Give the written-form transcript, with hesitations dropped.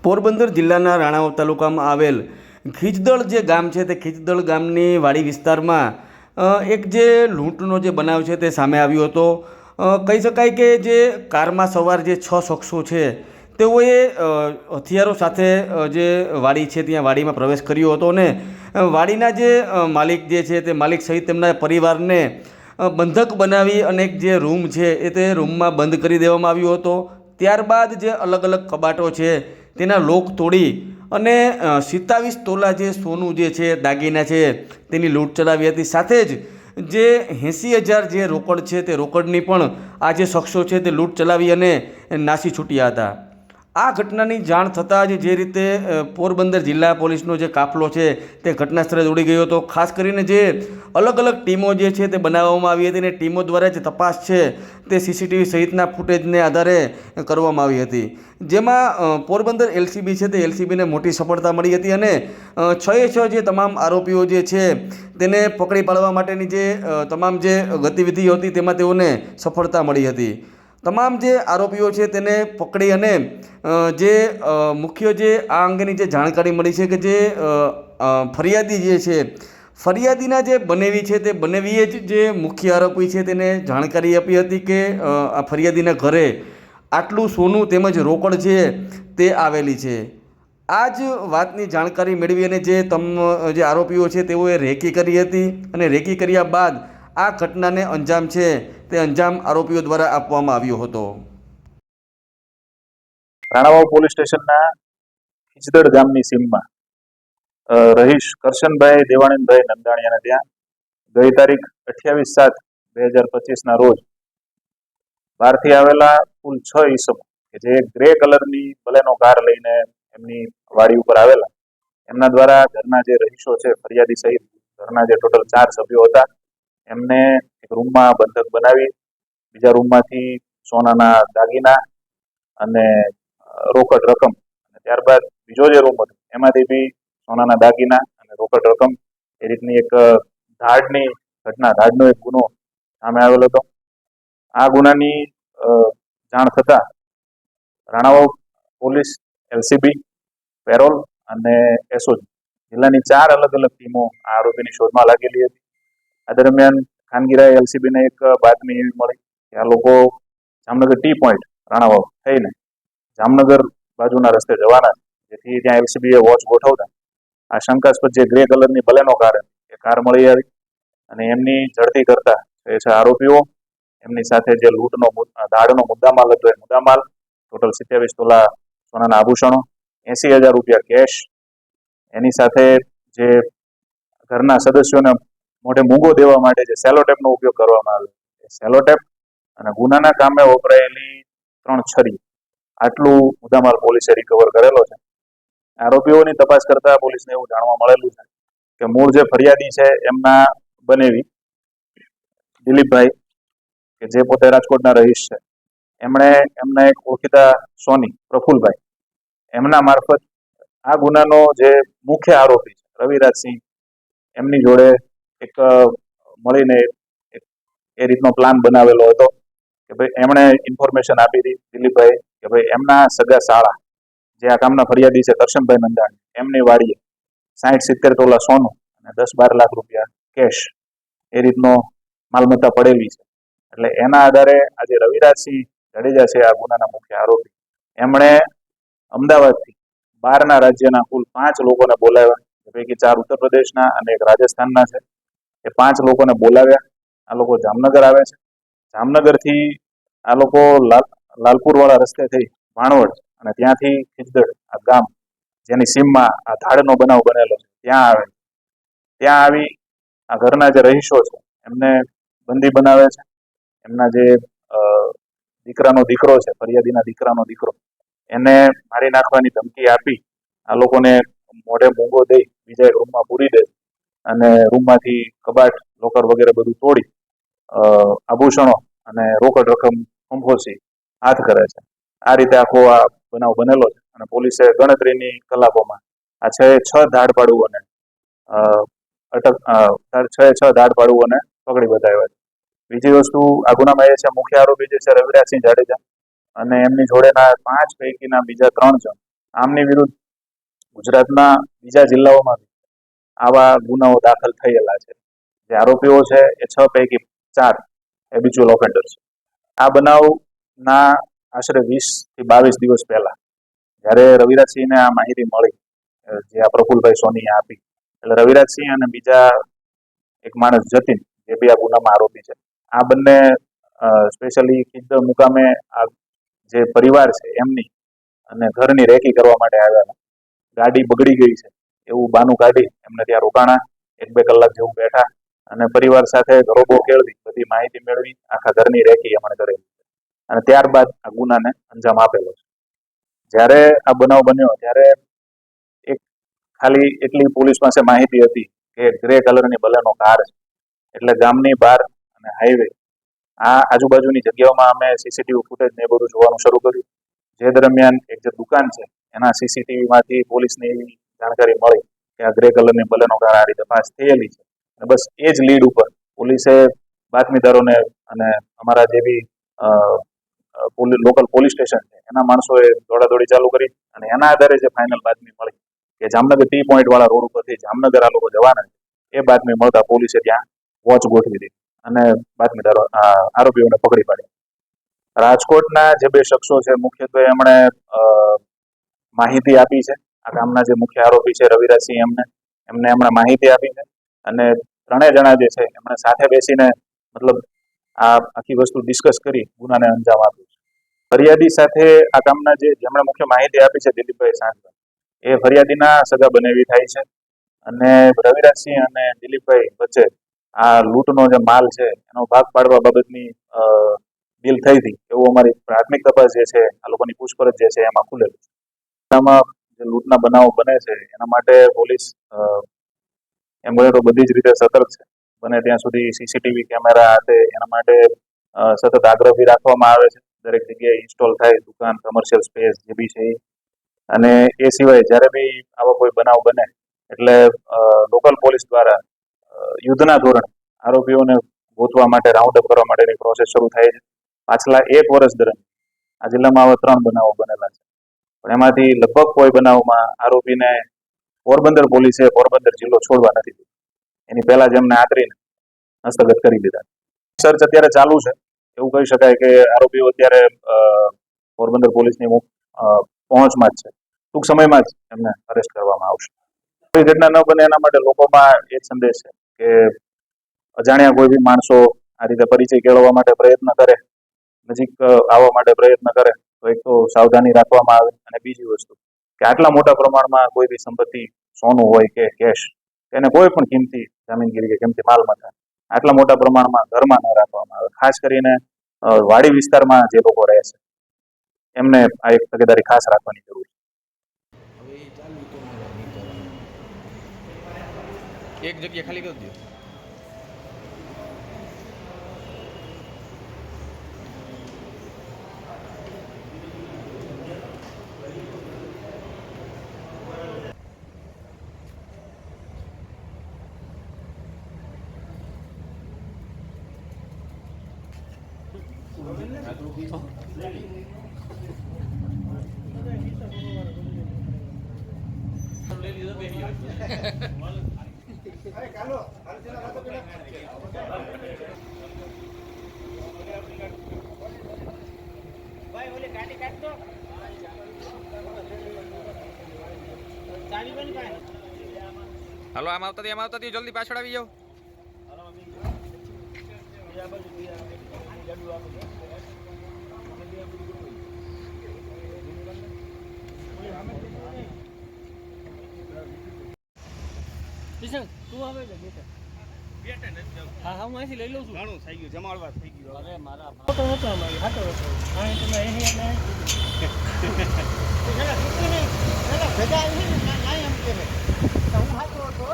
પોરબંદર જિલ્લાના રાણાવાવ તાલુકામાં આવેલ ખીજદળ જે ગામ છે તે ખીજદળ ગામની વાડી વિસ્તારમાં એક જે લૂંટનો જે બનાવ છે તે સામે આવ્યો હતો. કહી શકાય કે જે કારમાં સવાર જે 6 શખ્સો છે તેઓએ હથિયારો સાથે જે વાડી છે ત્યાં વાડીમાં પ્રવેશ કર્યો હતો અને વાડીના જે માલિક જે છે તે માલિક સહિત તેમના પરિવારને બંધક બનાવી અને એક જે રૂમ છે એ તે રૂમમાં બંધ કરી દેવામાં આવ્યો હતો. ત્યારબાદ જે અલગ અલગ કબાટો છે તેના લોક તોડી અને 27 તોલા જે સોનું જે છે દાગીના છે તેની લૂંટ ચલાવી હતી. સાથે જ જે 80,000 જે રોકડ છે તે રોકડની પણ આ જે શખ્સો છે તે લૂંટ ચલાવી અને નાસી છૂટ્યા હતા. આ ઘટનાની જાણ થતાં જ જે રીતે પોરબંદર જિલ્લા પોલીસનો જે કાફલો છે તે ઘટના સ્થળે દોડી ગયો હતો. ખાસ કરીને જે અલગ અલગ ટીમો જે છે તે બનાવવામાં આવી હતી અને ટીમો દ્વારા જે તપાસ છે તે સીસીટીવી સહિતના ફૂટેજને આધારે કરવામાં આવી હતી. જેમાં પોરબંદર એલસીબી છે તે એલસીબીને મોટી સફળતા મળી હતી અને 6 જે તમામ આરોપીઓ જે છે તેને પકડી પાડવા માટેની જે તમામ જે ગતિવિધિઓ હતી તેમાં તેઓને સફળતા મળી હતી. તમામ જે આરોપીઓ છે તેને પકડી અને જે મુખ્ય જે આ અંગેની જે જાણકારી મળી છે કે જે ફરિયાદી જે છે ફરિયાદીના જે બનેવી છે તે બનેવીએ જ જે મુખ્ય આરોપી છે તેને જાણકારી આપી હતી કે આ ફરિયાદીના ઘરે આટલું સોનું તેમજ રોકડ છે તે આવેલી છે. આ જ વાતની જાણકારી મેળવી અને જે આરોપીઓ છે તેઓએ રેકી કરી હતી અને રેકી કર્યા બાદ આ ઘટનાને અંજામ છે તે અંજામ આરોપીઓ દ્વારા આપવામાં આવ્યો હતો. રાણાવાવ પોલીસ સ્ટેશનના ખીજદળ ગામની સીમમાં રહીશ કરશનભાઈ દેવાનંદભાઈ નંદાણીયાને ત્યાં ગઈ તારીખ 28/7/2025 રોજ બહારથી આવેલા કુલ 6 ઈસમો કે જે ગ્રે કલરની બલેનો કાર લઈને એમની વાડી ઉપર આવેલા, એમના દ્વારા ઘરના જે રહીશો છે ફરિયાદી સહિત ઘરના જે ટોટલ 4 સભ્યો હતા એમને એક રૂમમાં બંધક બનાવી બીજા રૂમમાંથી સોનાના દાગીના અને રોકડ રકમ, ત્યારબાદ બીજો જે રૂમ હતો એમાંથી બી સોનાના દાગીના અને રોકડ રકમ એ રીતની એક ધાડનો એક ગુનો સામે આવેલો હતો. આ ગુનાની જાણ થતા રાણાવાવ પોલીસ, એલસીબી, પેરોલ અને એસઓજી જિલ્લાની 4 અલગ અલગ ટીમો આ આરોપીની શોધમાં લાગેલી હતી. આ દરમિયાન ખાનગીરાએ એલસીબીને એક બાતમી એવી મળી કે આ લોકો જામનગર ટી પોઈન્ટ રાણાવાવ થઈને જામનગર બાજુના રસ્તે જવાના છે, જેથી ત્યાં એલસીબીએ વોચ ગોઠવતા આ શંકાસ્પદ જે ગ્રે કલરની બલેનો કાર હતી એ કાર મળી આવી અને એમની ઝડપી કરતા એ છે આરોપીઓ એમની સાથે જે લૂંટનો દાડનો મુદ્દામાલ હતો એ મુદ્દામાલ ટોટલ 27 તોલા સોનાના આભૂષણો, 80,000 રૂપિયા કેશ, એની સાથે જે ઘરના સદસ્યોને મોઢે મૂંગો દેવા માટે જે સેલોટેપનો ઉપયોગ કરવામાં આવે એ સેલોટેપ અને ગુનાના કામે વપરાયેલી 3 છરી, આટલું મુદ્દામાલ પોલીસે રિકવર કરેલો છે. આરોપીઓની તપાસ કરતા પોલીસને એવું જાણવા મળેલું છે કે મૂળ જે ફરિયાદી છે એમના બનેવી દિલીપભાઈ કે જે પોતે રાજકોટના રહીશ છે, એમણે એમના એક ઓળખીતા સોની પ્રફુલભાઈ એમના મારફત આ ગુનાનો જે મુખ્ય આરોપી છે રવિરાજસિંહ એમની જોડે એક મળીને એ રીતનો પ્લાન બનાવેલો હતો કે ભાઈ એમણે ઇન્ફોર્મેશન આપી હતી દિલીપભાઈ કે ભાઈ એમના સગા શાળા જે આ કામના ફરિયાદી છે કરશનભાઈ નંદાણી એમની વાડીએ 60-70 તોલા સોનું અને 10-12 લાખ રૂપિયા કેશ એ રીતનો માલમત્તા પડેલી છે. એટલે એના આધારે આજે રવિરાજસિંહ જાડેજા છે આ ગુનાના મુખ્ય આરોપી, એમણે અમદાવાદથી બહારના રાજ્યના કુલ 5 લોકોને બોલાવ્યા, પૈકી 4 ઉત્તર પ્રદેશના અને એક રાજસ્થાનના છે. એ 5 લોકોને બોલાવ્યા. આ લોકો જામનગર આવે છે. જામનગરથી આ લોકો લાલપુરવાળા રસ્તે થઈ ભાણવડ અને ત્યાંથી ખીજદળ આ ગામ જેની સીમમાં આ ધાડનો બનાવ બનેલો છે ત્યાં આવે. ત્યાં આવી આ ઘરના જે રહીશો છે એમને બંદી બનાવે છે. એમના જે દીકરાનો દીકરો છે, ફરિયાદીના દીકરાનો દીકરો, એને મારી નાખવાની ધમકી આપી આ લોકોને મોઢે મૂંગો દઈ બીજા એક રૂમમાં પૂરી દે અને રૂમમાંથી કબાટ, લોકર વગેરે બધું તોડી આભૂષણો અને રોકડ રકમ ખંભોસી હાથ કરે છે. આ રીતે આખો આ બનાવ બનેલો છે અને પોલીસે ગણતરીની કલાકોમાં આ 6 ધાડપાડુઓને ધાડપાડુઓને પકડી બતાવ્યા છે. બીજી વસ્તુ આ ગુનામાં એ છે મુખ્ય આરોપી જે છે રવિરાજસિંહ જાડેજા અને એમની જોડેના 5 પૈકીના બીજા 3 જણ આમની વિરુદ્ધ ગુજરાતના બીજા જિલ્લાઓમાં આવા ગુનાઓ દાખલ થયેલા છે. જે આરોપીઓ છે એ 6 પૈકી 4 હેબિચ્યુઅલ ઓફેન્ડર છે. આ બનાવના આશરે 20 થી 22 દિવસ પહેલા જ્યારે રવિરાજસિંહને આ માહિતી મળી, જે આ પ્રફુલભાઈ સોનીએ આપી, એટલે રવિરાજસિંહ અને બીજા એક માણસ જતીન, જે બી આ ગુનામાં આરોપી છે, આ બંને સ્પેશિયલી ખીજદળ મુકામે આ જે પરિવાર છે એમની અને ઘરની રેકી કરવા માટે આવ્યા. ગાડી બગડી ગઈ છે એવું બાનું કાઢી એમને ત્યાં રોકાણા. 1-2 કલાક જેવું બેઠા અને પરિવાર સાથે ઘરોબો કેળવી બધી માહિતી મેળવી આખા ઘરની રેકી એમણે કરેલી અને ત્યારબાદ આ ગુનાને અંજામ આપેલો છે. જ્યારે આ બનાવ બન્યો ત્યારે એક ખાલી એટલી પોલીસ પાસે માહિતી હતી કે ગ્રે કલરની બલેનો કાર છે, એટલે ગામની બહાર અને હાઈવે આ આજુબાજુની જગ્યાઓમાં અમે સીસીટીવી ફૂટેજ ને એ બધું જોવાનું શરૂ કર્યું. જે દરમિયાન એક જે દુકાન છે એના સીસીટીવીમાંથી પોલીસને એવી જાણકારી મળી કે આ ગ્રે કલરની બલેનો કાર આ રીતે પાસ થયેલી છે. અને બસ એ જ લીડ ઉપર પોલીસે બાતમીદારોને અને અમારા જે બી લોકલ પોલીસ સ્ટેશન છે એના માણસોએ દોડાદોડી ચાલુ કરી અને એના આધારે જે ફાઇનલ બાતમી મળી કે જામનગર ટી પોઈન્ટ વાળા રોડ ઉપરથી જામનગર આ લોકો જવાના છે, એ બાતમી મળતા પોલીસે ત્યાં વોચ ગોઠવી દીધી અને બાતમીદારો આરોપીઓને પકડી પાડ્યા. રાજકોટના જે 2 શખ્સો છે મુખ્યત્વે એમણે માહિતી આપી છે. આ કામના જે મુખ્ય આરોપી છે રવિરાજસિંહ, એમણે માહિતી આપી છે અને 3 જણા જે છે એમણે સાથે બેસીને મતલબ આ આખી વસ્તુ ડિસ્કસ કરી ગુનાને અંજામ આપ્યો છે. ફરિયાદી સાથે આ કામના જેમણે મુખ્ય માહિતી આપી છે દિલીપભાઈ સાંજવા, એ ફરિયાદીના સગા બનેવી થાય છે અને રવિરાજસિંહ અને દિલીપભાઈ વચ્ચે આ લૂંટનો જે માલ છે એનો ભાગ પાડવા બાબતની ડીલ થઈ હતી એવું અમારી પ્રાથમિક તપાસ જે છે, આ લોકોની પૂછપરછ જે છે એમાં ખુલેલું છે. આમાં જે લૂંટના બનાવો બને છે એના માટે પોલીસ એમ બોલે તો બધી જ રીતે સતર્ક છે. બને ત્યાં સુધી સીસીટીવી કેમેરા હશે એના માટે સતત આગ્રહ બી રાખવામાં આવે છે. દરેક જગ્યાએ ઇન્સ્ટોલ થાય, દુકાન, કમર્શિયલ સ્પેસ જે બી છે. અને એ સિવાય જ્યારે બી આવો કોઈ બનાવ બને એટલે લોકલ પોલીસ દ્વારા યુદ્ધના ધોરણે આરોપીઓને ગોતવા માટે, રાઉન્ડ અપ કરવા માટેની પ્રોસેસ શરૂ થાય છે. પાછલા 1 વર્ષ દરમિયાન આ જિલ્લામાં આવા 3 બનાવો બનેલા છે, પણ એમાંથી લગભગ કોઈ બનાવમાં આરોપીને પોરબંદર પોલીસે પોરબંદર જિલ્લો છોડવા નથી દીધો. એની પહેલા જ એમને આતરીને હસ્તગત કરી દીધા. સર્ચ અત્યારે ચાલુ છે. એવું કહી શકાય કે આરોપીઓ અત્યારે પોરબંદર પોલીસની પહોંચમાં જ છે. ટૂંક સમયમાં જ એમને અરેસ્ટ કરવામાં આવશે. કોઈ ઘટના ન બને એના માટે લોકોમાં એ જ સંદેશ છે કે અજાણ્યા કોઈ બી માણસો આ રીતે પરિચય કેળવવા માટે પ્રયત્ન કરે, નજીક આવવા માટે પ્રયત્ન કરે તો એક તો સાવધાની રાખવામાં આવે. અને બીજી વસ્તુ કે આટલા મોટા પ્રમાણમાં કોઈ બી સંપત્તિ, સોનું હોય કે કેશ, એને કોઈ પણ કિંમતી જામીનગીરી કે કિંમતી માલમત્તા આટલા મોટા પ્રમાણમાં ઘરમાં ન રાખવામાં આવે. ખાસ કરીને વાડી વિસ્તારમાં જે લોકો રહે છે એમને આ એક તકેદારી ખાસ રાખવાની જરૂર છે. એક જગ્યા ખાલી કરી દો. હાલો આમ આવતા જલ્દી પાછળ આવી જાઓ. તું આવે હા હું અહીંથી લઈ લઉં છું. ઘણું થઈ ગયું, જમાડવા થઈ ગયું. અરે મારા ફોટો હતો અમારી હાટો હતો અહીં તમે અહીં ભેગા આવી ને એમ કે હું હાટો હતો.